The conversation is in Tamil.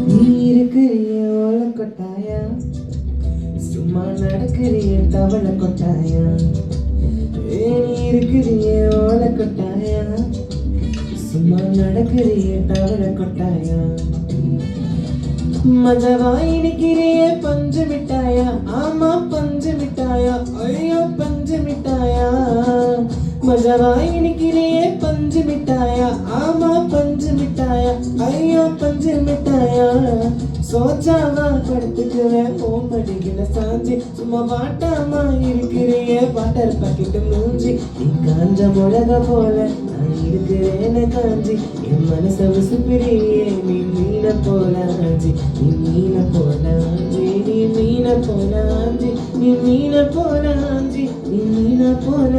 நீ இருக்கிறிய ஓல கொட்டாயா, சும்மா நடக்கிறிய தவள கொட்டாயா. நீ இருக்கிறிய ஓல கொட்டாயா, சும்மா நடக்கிறிய தவள கொட்டாயா. மஜவாய் நிக்கிறிய பஞ்சு மிட்டாயா, ஆமா பஞ்சு மிட்டாயா, ஐயோ பஞ்சு மிட்டாயா. மஜவாய் நிக்கிறிய பஞ்சு மிட்டாயா, ஆமா பஞ்சு மிட்டாயா, ஐயோ பஞ்சு மிட்டாயா. சோஜாவா படுத்துக்குவேன் ஓமடிகள சாஞ்சி, சும்மா வாட்டாமா இருக்கிறிய வாட்டர் பாக்கெட்டு மூஞ்சி. நீ காஞ்ச மிளகா போல நான் இருக்கிறேன காஞ்சி, என் மனச உசுப்பிரியே நீ மீன போல ஆஞ்சி. நீ மீன போல ஆஞ்சி, நீ மீன போல ஆஞ்சி, நீ மீன போல ஆஞ்சி, நீ மீன போல